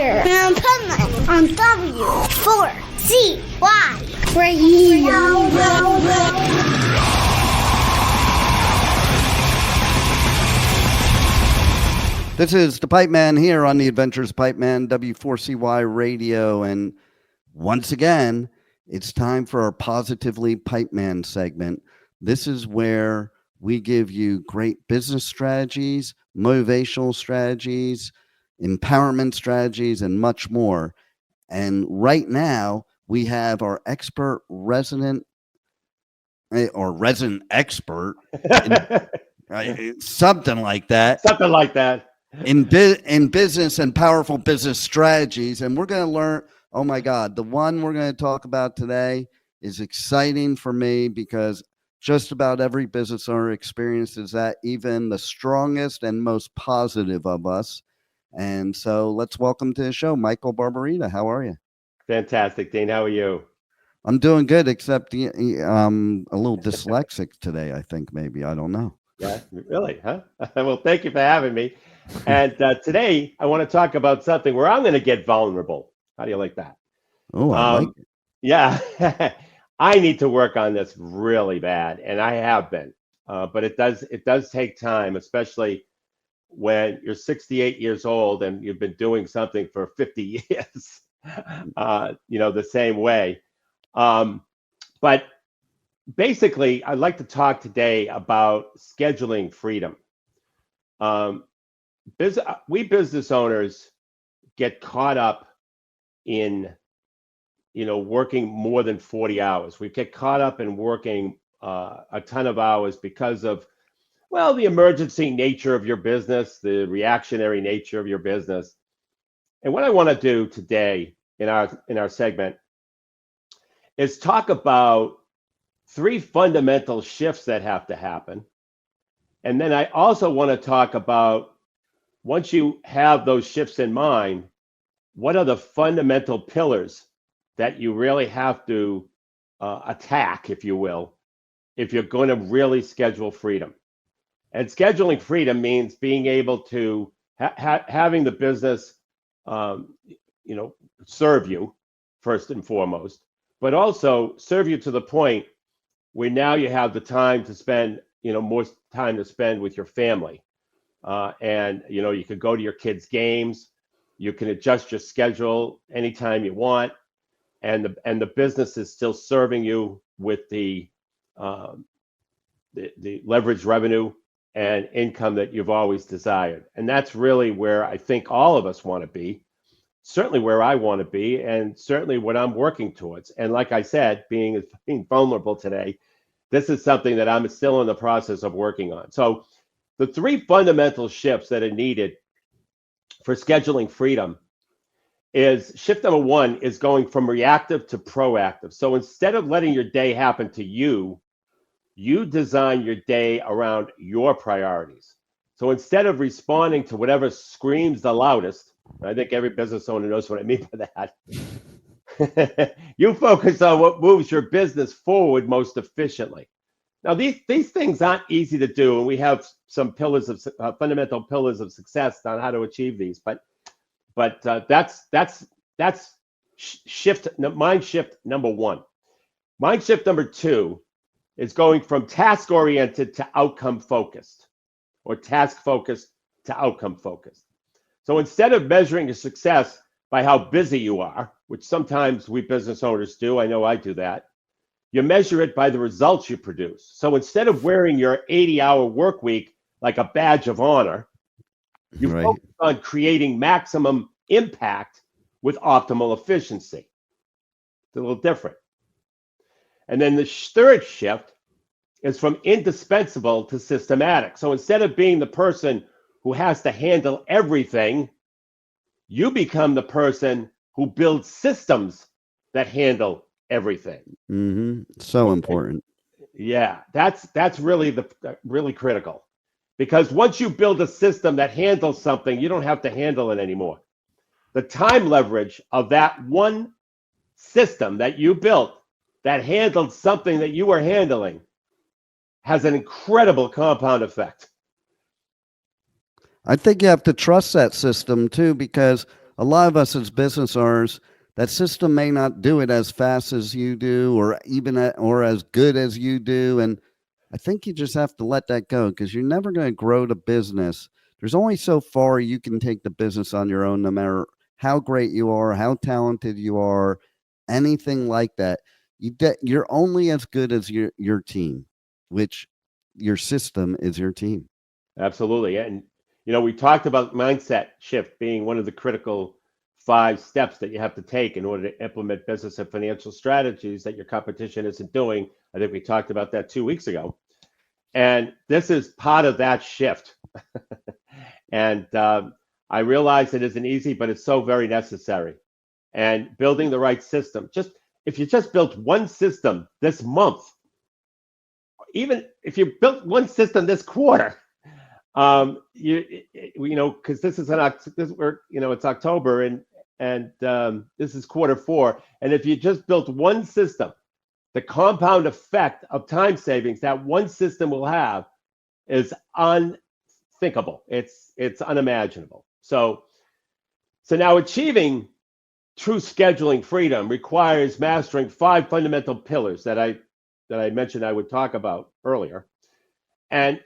Adventure in Pipeman on W4CY Radio. This is the Pipeman here on the Adventures of Pipeman, W4CY Radio. And once again, it's time for our Positively Pipeman segment. This is where we give you great business strategies, motivational strategies, empowerment strategies, and much more. And right now, we have our expert resident expert, something like that. Something like that. In business and powerful business strategies. And we're going to learn, oh my God, the one we're going to talk about today is exciting for me because just about every business owner experiences that, even the strongest and most positive of us. And so let's welcome to the show, Michael Barbarita. How are you? Fantastic, Dean. How are you? I'm doing good, except a little dyslexic today, I think, maybe. I don't know. Yeah, really, huh? Well, thank you for having me. And today I want to talk about something where I'm going to get vulnerable. How do you like that? Oh, I like it. Yeah, I need to work on this really bad, and I have been. But it does take time, especially when you're 68 years old and you've been doing something for 50 years, the same way. But basically, I'd like to talk today about scheduling freedom. We business owners get caught up in, working more than 40 hours. We get caught up in working a ton of hours because of, the emergency nature of your business, the reactionary nature of your business. And what I want to do today in our segment is talk about 3 fundamental shifts that have to happen. And then I also want to talk about, once you have those shifts in mind, what are the fundamental pillars that you really have to attack, if you will, if you're going to really schedule freedom. And scheduling freedom means being able to having the business, serve you first and foremost, but also serve you to the point where now you have the time to spend, more time to spend with your family. And you could go to your kids' games, you can adjust your schedule anytime you want, and the business is still serving you with the leveraged revenue and income that you've always desired. And that's really where I think all of us want to be, certainly where I want to be, and certainly what I'm working towards. And like I said, being vulnerable today, this is something that I'm still in the process of working on. So the 3 fundamental shifts that are needed for scheduling freedom is shift number 1 is going from reactive to proactive. So instead of letting your day happen to you, you design your day around your priorities. So instead of responding to whatever screams the loudest, I think every business owner knows what I mean by that, you focus on what moves your business forward most efficiently. Now, these things aren't easy to do, and we have some pillars of fundamental pillars of success on how to achieve these. But that's mind shift number 1. Mind shift number 2 is going from task oriented to outcome focused, or task focused to outcome focused. So instead of measuring your success by how busy you are, which sometimes we business owners do, I know I do that, you measure it by the results you produce. So instead of wearing your 80-hour work week like a badge of honor, you focus on creating maximum impact with optimal efficiency. It's a little different. And then the third shift is from indispensable to systematic. So instead of being the person who has to handle everything, you become the person who builds systems that handle everything. Mm-hmm. So important. Yeah, that's really critical, because once you build a system that handles something, you don't have to handle it anymore. The time leverage of that one system that you built that handled something that you were handling has an incredible compound effect. I think you have to trust that system too, because a lot of us as business owners, that system may not do it as fast as you do, or or as good as you do. And I think you just have to let that go, because you're never going to grow the business. There's only so far you can take the business on your own, no matter how great you are, how talented you are, anything like that. You're only as good as your team, which your system is your team. Absolutely. And, we talked about mindset shift being one of the critical 5 steps that you have to take in order to implement business and financial strategies that your competition isn't doing. I think we talked about that 2 weeks ago. And this is part of that shift. And I realize it isn't easy, but it's so very necessary. And building the right system, if you just built one system this month, even if you built one system this quarter, because this is it's October, and this is quarter 4, and if you just built one system, the compound effect of time savings that one system will have is unthinkable. It's unimaginable. So now achieving true scheduling freedom requires mastering 5 fundamental pillars that I mentioned I would talk about earlier. And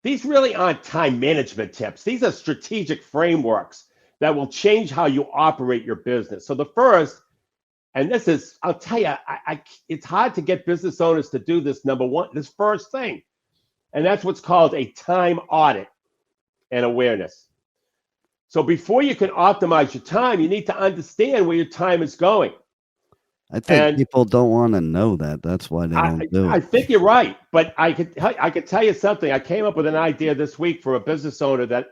these really aren't time management tips. These are strategic frameworks that will change how you operate your business. So the first, and this is, I'll tell you, it's hard to get business owners to do this this first thing. And that's what's called a time audit and awareness. So before you can optimize your time, you need to understand where your time is going. I think people don't want to know that. That's why they don't do it. I think you're right, but I could tell you something. I came up with an idea this week for a business owner that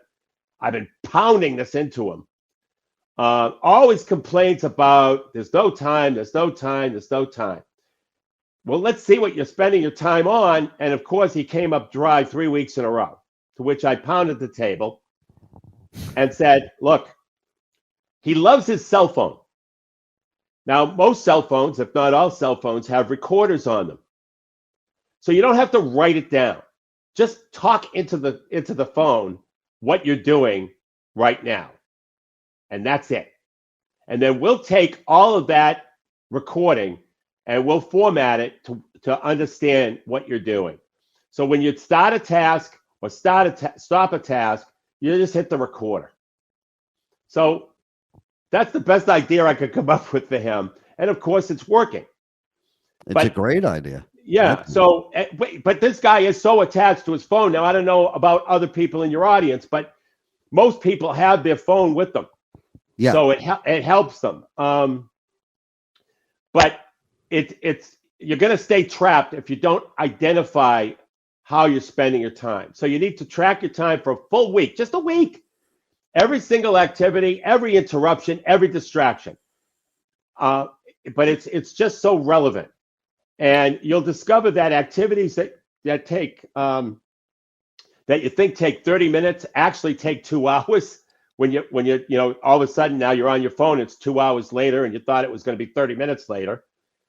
I've been pounding this into him. Always complains about there's no time. Well, let's see what you're spending your time on. And of course, he came up dry 3 weeks in a row, to which I pounded the table and said, look, he loves his cell phone. Now, most cell phones, if not all cell phones, have recorders on them. So you don't have to write it down. Just talk into the phone what you're doing right now. And that's it. And then we'll take all of that recording and we'll format it to understand what you're doing. So when you start a task or stop a task, you just hit the recorder. So that's the best idea I could come up with for him. And of course, it's working. It's a great idea. Yeah. Definitely. So, but this guy is so attached to his phone. Now, I don't know about other people in your audience, but most people have their phone with them. Yeah. So it helps them. But you're going to stay trapped if you don't identify how you're spending your time. So you need to track your time for a full week, just a week. Every single activity, every interruption, every distraction. But it's just so relevant. And you'll discover that activities that you think take 30 minutes actually take 2 hours. When you all of a sudden now you're on your phone, it's 2 hours later, and you thought it was going to be 30 minutes later.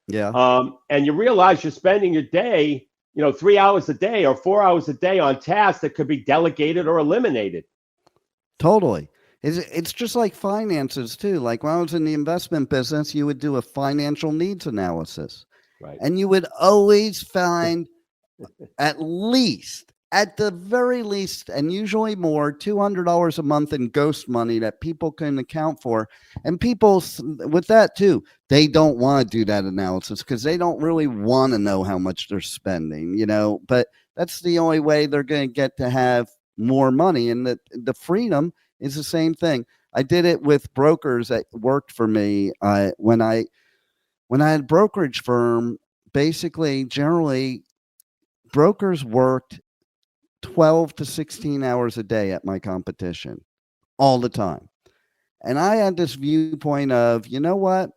Yeah. And you realize you're spending your day, 3 hours a day or 4 hours a day on tasks that could be delegated or eliminated. Totally. It's just like finances too. Like when I was in the investment business, you would do a financial needs analysis. Right. And you would always find at the very least, and usually more, $200 a month in ghost money that people can account for. And people with that too, they don't want to do that analysis because they don't really want to know how much they're spending, but that's the only way they're going to get to have more money. And the freedom is the same thing. I did it with brokers that worked for me. When I had a brokerage firm, basically, generally, brokers worked 12 to 16 hours a day at my competition all the time. And I had this viewpoint of, you know what?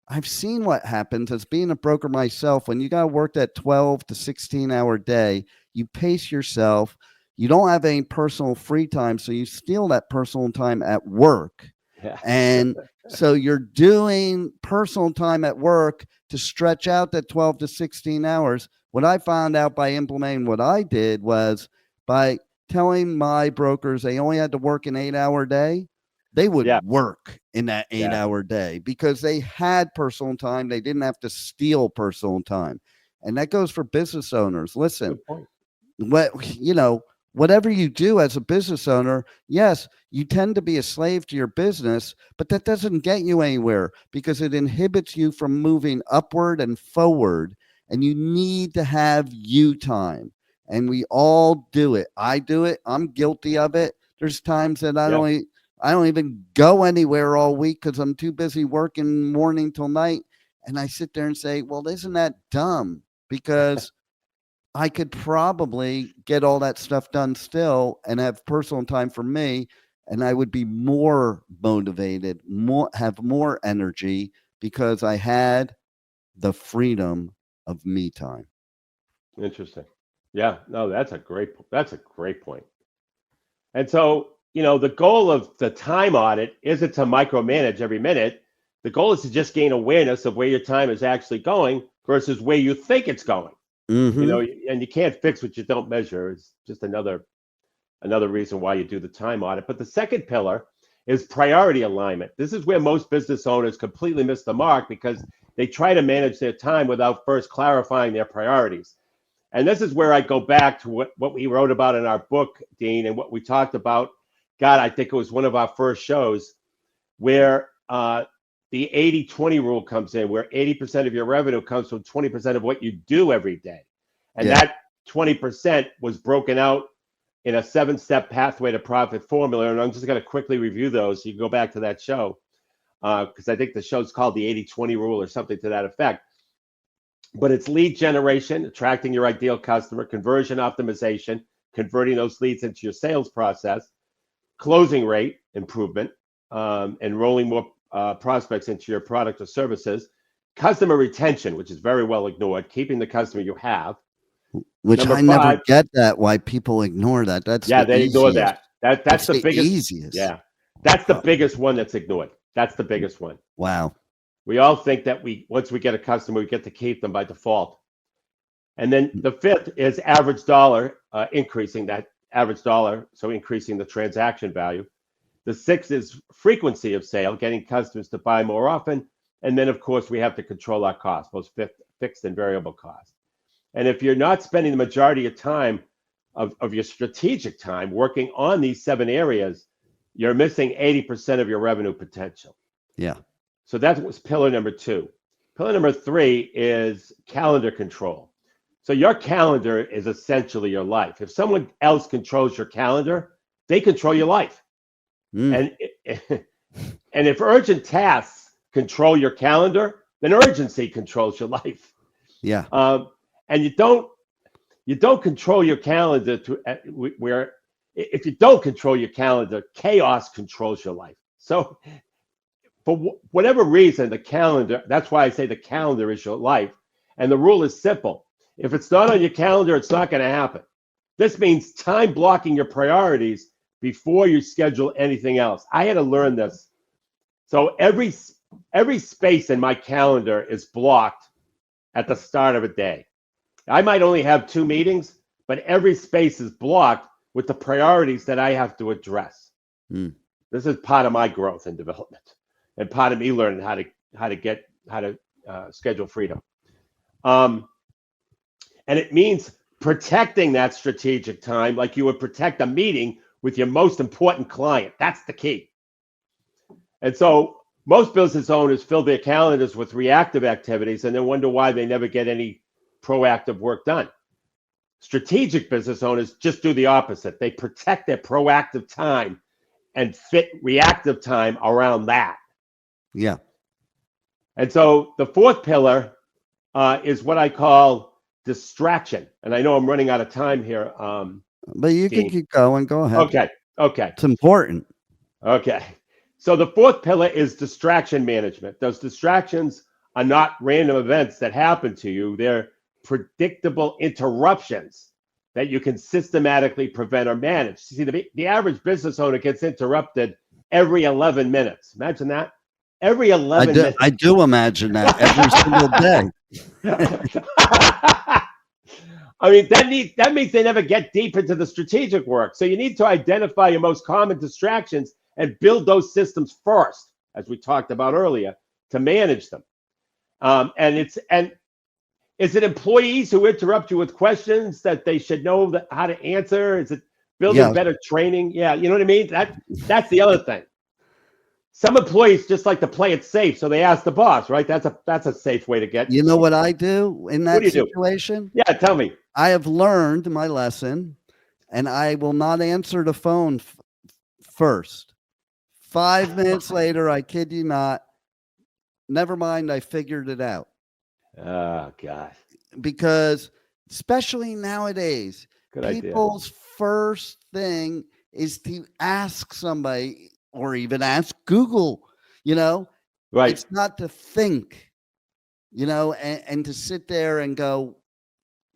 I've seen what happens as being a broker myself. When you got to work that 12 to 16 hour day, you pace yourself. You don't have any personal free time, so you steal that personal time at work. Yeah. And so you're doing personal time at work to stretch out that 12 to 16 hours. What I found out by implementing what I did was by telling my brokers they only had to work an 8-hour day, They would Yeah. work in that 8-hour day because they had personal time. They didn't have to steal personal time. And that goes for business owners. Listen, Good point. whatever you do as a business owner, yes, you tend to be a slave to your business, but that doesn't get you anywhere because it inhibits you from moving upward and forward. And you need to have you time. And we all do it. I do it. I'm guilty of it. There's times that I don't even go anywhere all week because I'm too busy working morning till night. And I sit there and say, well, isn't that dumb? Because I could probably get all that stuff done still and have personal time for me. And I would be more motivated, have more energy because I had the freedom of me time. Interesting. Yeah, no, that's a great point. And so, the goal of the time audit isn't to micromanage every minute. The goal is to just gain awareness of where your time is actually going versus where you think it's going. And you can't fix what you don't measure. It's just another reason why you do the time audit. But the second pillar is priority alignment. This is where most business owners completely miss the mark because they try to manage their time without first clarifying their priorities. And this is where I go back to what we wrote about in our book, Dean, and what we talked about. God, I think it was one of our first shows where the 80-20 rule comes in, where 80% of your revenue comes from 20% of what you do every day. And that 20% was broken out in a 7-step pathway to profit formula. And I'm just going to quickly review those. You can go back to that show because I think the show's called the 80-20 rule or something to that effect. But it's lead generation, attracting your ideal customer, conversion optimization, converting those leads into your sales process, closing rate improvement, enrolling more prospects into your product or services, customer retention, which is very well ignored, keeping the customer you have. Which Number I 5, never get that, why people ignore that. they ignore that. That's the biggest. Easiest. Yeah, that's the biggest one that's ignored. That's the biggest one. Wow. We all think that once we get a customer, we get to keep them by default. And then the 5th is average dollar, increasing that average dollar, so increasing the transaction value. The 6th is frequency of sale, getting customers to buy more often. And then, of course, we have to control our costs, both fixed and variable costs. And if you're not spending the majority of time of your strategic time working on these 7 areas, you're missing 80% of your revenue potential. Yeah. So that was pillar number 2. Pillar number 3 is calendar control. So your calendar is essentially your life. If someone else controls your calendar, they control your life. And if urgent tasks control your calendar, then urgency controls your life. Yeah. And you don't control your calendar where if you don't control your calendar, chaos controls your life. So for whatever reason, the calendar, that's why I say the calendar is your life. And the rule is simple. If it's not on your calendar, it's not going to happen. This means time blocking your priorities before you schedule anything else. I had to learn this. So every space in my calendar is blocked at the start of a day. I might only have 2 meetings, but every space is blocked with the priorities that I have to address. This is part of my growth and development, and part of me learning how to schedule freedom. And it means protecting that strategic time like you would protect a meeting with your most important client. That's the key. And so most business owners fill their calendars with reactive activities and then wonder why they never get any proactive work done. Strategic business owners just do the opposite. They protect their proactive time and fit reactive time around that. Yeah. And so the 4th pillar is what I call distraction. And I know I'm running out of time here. But you Dean. can keep going. Go ahead. Okay. It's important. Okay. So the 4th pillar is distraction management. Those distractions are not random events that happen to you. They're predictable interruptions that you can systematically prevent or manage. See, the average business owner gets interrupted every 11 minutes. Imagine that. Every 11 minutes. I do imagine that every single day. I mean, that means they never get deep into the strategic work. So you need to identify your most common distractions and build those systems first, as we talked about earlier, to manage them. And is it employees who interrupt you with questions that they should know how to answer? Is it building better training? Yeah, you know what I mean? That's the other thing. Some employees just like to play it safe, so they ask the boss, right? That's a safe way to get. You know what I do in that situation? Yeah, tell me. I have learned my lesson, and I will not answer the phone first. 5 minutes later, I kid you not, never mind, I figured it out. Oh, God. Because especially nowadays, people's first thing is to ask somebody or even ask Google, Right. It's not to think, and to sit there and go,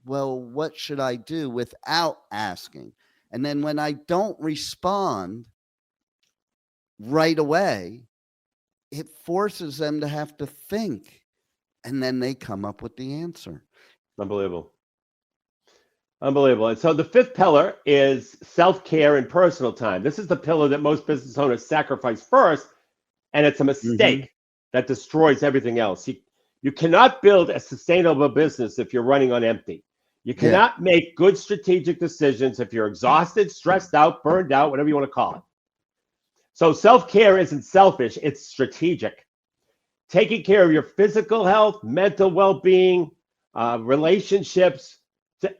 well, what should I do without asking? And then when I don't respond right away, it forces them to have to think, and then they come up with the answer. Unbelievable. And so the fifth pillar is self-care and personal time. This is the pillar that most business owners sacrifice first, and it's a mistake that destroys everything else. You cannot build a sustainable business if you're running on empty. You cannot make good strategic decisions if you're exhausted, stressed out, burned out, whatever you want to call it. So self-care isn't selfish, it's strategic. Taking care of your physical health, mental well-being, relationships,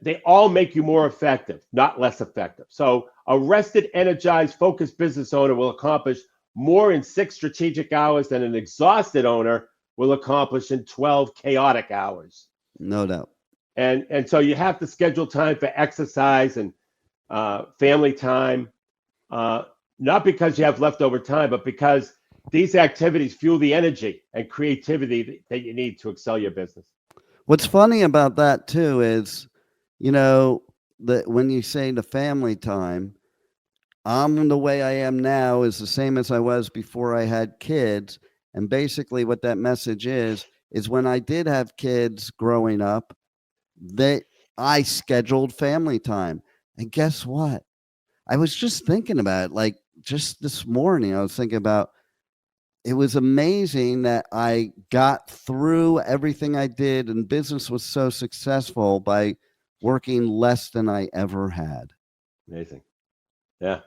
they all make you more effective, not less effective. So a rested, energized, focused business owner will accomplish more in 6 strategic hours than an exhausted owner will accomplish in 12 chaotic hours. No doubt. And so you have to schedule time for exercise and family time, not because you have leftover time, but because these activities fuel the energy and creativity that you need to excel your business. What's funny about that too is, that when you say the family time, I'm the way I am now is the same as I was before I had kids. And basically what that message is when I did have kids growing up, I scheduled family time. And guess what? I was just thinking about it, like just this morning, I was thinking about, it was amazing that I got through everything I did, and business was so successful by working less than I ever had. Amazing. Yeah.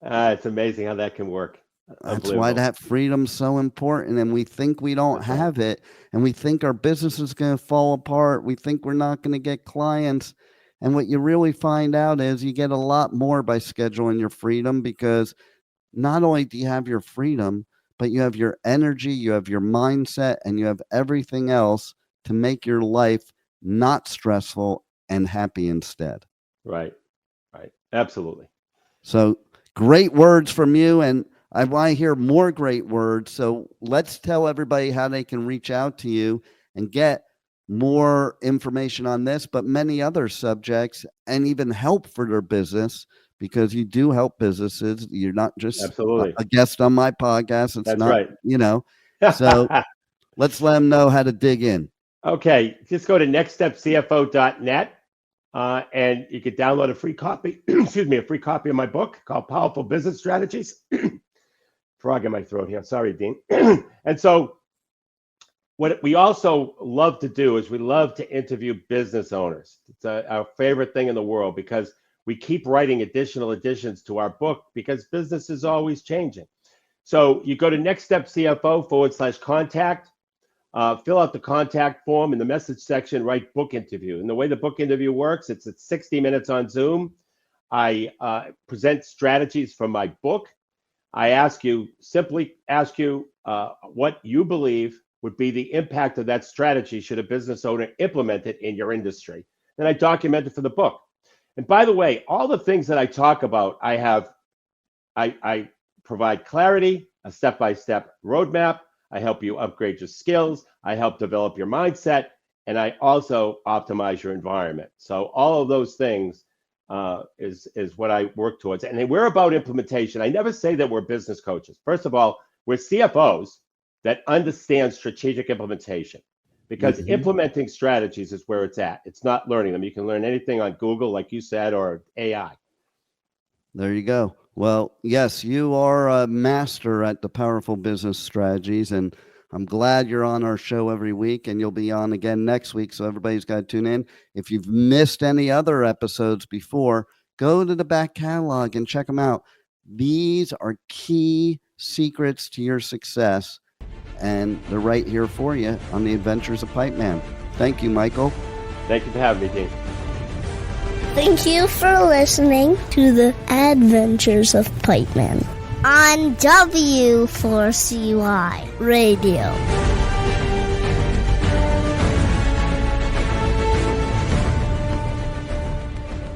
It's amazing how that can work. That's why that freedom's so important. And we think we don't have it, and we think our business is going to fall apart. We think we're not going to get clients. And what you really find out is you get a lot more by scheduling your freedom, because not only do you have your freedom, but you have your energy, you have your mindset, and you have everything else to make your life not stressful and happy instead. Right. Absolutely. So great words from you, and I want to hear more great words. So let's tell everybody how they can reach out to you and get more information on this, but many other subjects, and even help for their business, because you do help businesses. You're not just a guest on my podcast. It's not, so let's let them know how to dig in. Okay. Just go to nextstepcfo.net. And you could download a free copy, a free copy of my book called Powerful Business Strategies. Frog in my throat here. Sorry, Dean. And so what we also love to do is we love to interview business owners. It's our favorite thing in the world, because we keep writing additional additions to our book, because business is always changing. So you go to nextstepcfo.com/contact. Fill out the contact form in the message section, write book interview. And the way the book interview works, it's at 60 minutes on Zoom. I present strategies from my book. I simply ask you what you believe would be the impact of that strategy should a business owner implement it in your industry. Then I document it for the book. And by the way, all the things that I talk about, I provide clarity, a step-by-step roadmap. I help you upgrade your skills. I help develop your mindset, and I also optimize your environment. So all of those things is what I work towards. And we're about implementation. I never say that we're business coaches. First of all, we're CFOs that understand strategic implementation, because implementing strategies is where it's at. It's not learning them. You can learn anything on Google, like you said, or AI. There you go. Well, yes, you are a master at the powerful business strategies, and I'm glad you're on our show every week, and you'll be on again next week, so everybody's got to tune in. If you've missed any other episodes before, go to the back catalog and check them out. These are key secrets to your success, and they're right here for you on the Adventures of Pipeman. Thank you, Michael. Thank you for having me, Dean. Thank you for listening to the Adventures of Pipeman on W4CY Radio.